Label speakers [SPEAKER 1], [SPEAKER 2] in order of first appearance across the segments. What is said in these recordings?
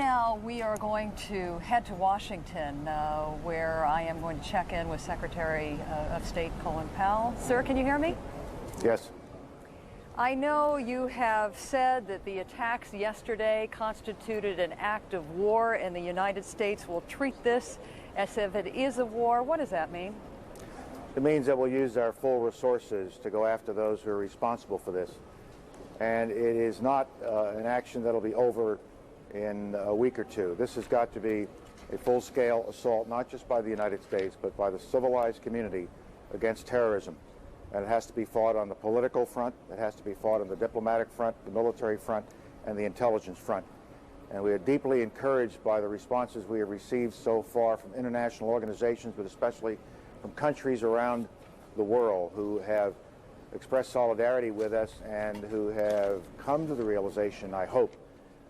[SPEAKER 1] Now we are going to head to Washington, where I am going to check in with Secretary of State Colin Powell. Sir, can you hear me?
[SPEAKER 2] Yes.
[SPEAKER 1] I know you have said that the attacks yesterday constituted an act of war, and the United States will treat this as if it is a war. What does that mean?
[SPEAKER 2] It means that we'll use our full resources to go after those who are responsible for this. And it is not an action that'll be over in a week or two. This has got to be a full-scale assault, not just by the United States, but by the civilized community against terrorism. And it has to be fought on the political front, it has to be fought on the diplomatic front, the military front, and the intelligence front. And we are deeply encouraged by the responses we have received so far from international organizations, but especially from countries around the world who have expressed solidarity with us and who have come to the realization, I hope,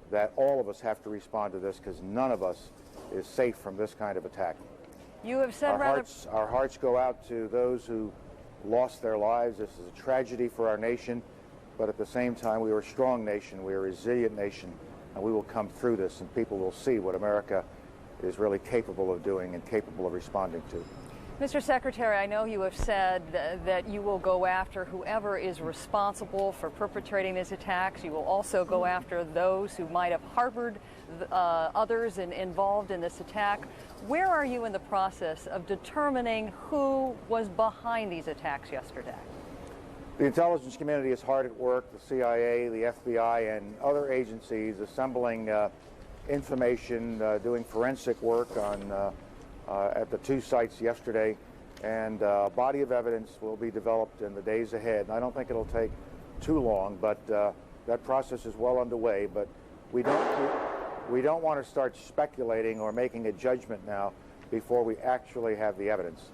[SPEAKER 2] that all of us have to respond to this, because none of us is safe from this kind of attack.
[SPEAKER 1] You have said
[SPEAKER 2] our hearts go out to those who lost their lives. This is a tragedy for our nation, but at the same time, we are a strong nation, we are a resilient nation, and we will come through this, and people will see what America is really capable of doing and capable of responding to.
[SPEAKER 1] Mr. Secretary, I know you have said that you will go after whoever is responsible for perpetrating these attacks. You will also go after those who might have harbored others involved in this attack. Where are you in the process of determining who was behind these attacks yesterday?
[SPEAKER 2] The intelligence community is hard at work, the CIA, the FBI, and other agencies assembling information, doing forensic work on at the two sites yesterday, and a body of evidence will be developed in the days ahead. And I don't think it'll take too long, but that process is well underway. But we don't want to start speculating or making a judgment now before we actually have the evidence.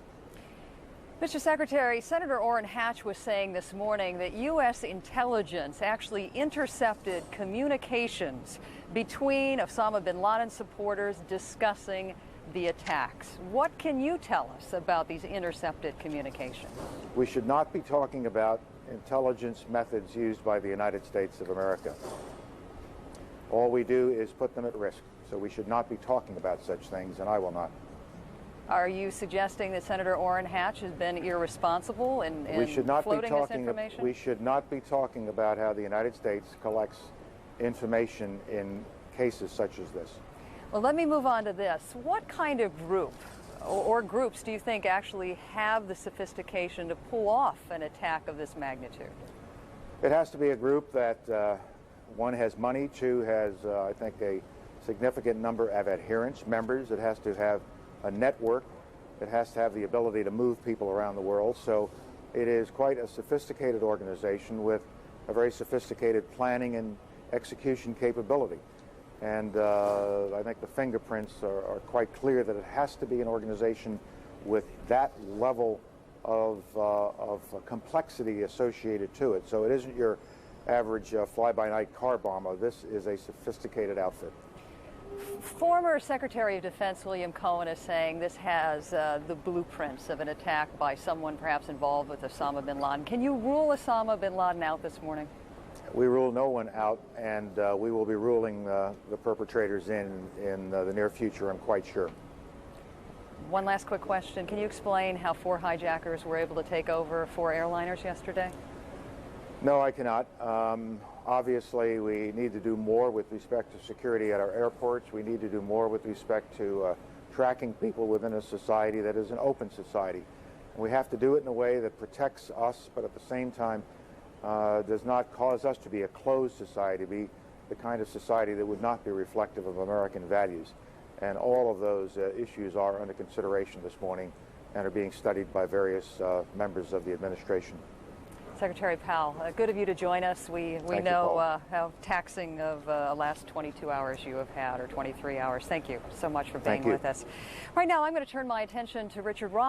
[SPEAKER 1] Mr. Secretary, Senator Orrin Hatch was saying this morning that U.S. intelligence actually intercepted communications between Osama bin Laden supporters discussing the attacks. What can you tell us about these intercepted communications?
[SPEAKER 2] We should not be talking about intelligence methods used by the United States of America. All we do is put them at risk, so we should not be talking about such things, and I will not.
[SPEAKER 1] Are you suggesting that Senator Orrin Hatch has been irresponsible in floating this information?
[SPEAKER 2] We should not be talking about how the United States collects information in cases such as this.
[SPEAKER 1] Well, let me move on to this. What kind of group or groups do you think actually have the sophistication to pull off an attack of this magnitude?
[SPEAKER 2] It has to be a group that, one, has money, two, has, I think, a significant number of adherents, members. It has to have a network. It has to have the ability to move people around the world. So it is quite a sophisticated organization with a very sophisticated planning and execution capability. And I think the fingerprints are quite clear that it has to be an organization with that level of complexity associated to it. So it isn't your average fly-by-night car bomber. This is a sophisticated outfit.
[SPEAKER 1] Former Secretary of Defense William Cohen is saying this has the blueprints of an attack by someone perhaps involved with Osama bin Laden. Can you rule Osama bin Laden out this morning?
[SPEAKER 2] We rule no one out, and we will be ruling the perpetrators in the near future, I'm quite sure.
[SPEAKER 1] One last quick question. Can you explain how 4 hijackers were able to take over 4 airliners yesterday?
[SPEAKER 2] No, I cannot. Obviously, we need to do more with respect to security at our airports. We need to do more with respect to tracking people within a society that is an open society. And we have to do it in a way that protects us, but at the same time does not cause us to be a closed society, be the kind of society that would not be reflective of American values. And all of those issues are under consideration this morning and are being studied by various members of the administration.
[SPEAKER 1] Secretary Powell, good of you to join us. We know how taxing of last 22 hours you have had, or 23 hours. Thank you so much for being with us. Right now, I'm going to turn my attention to Richard Roth.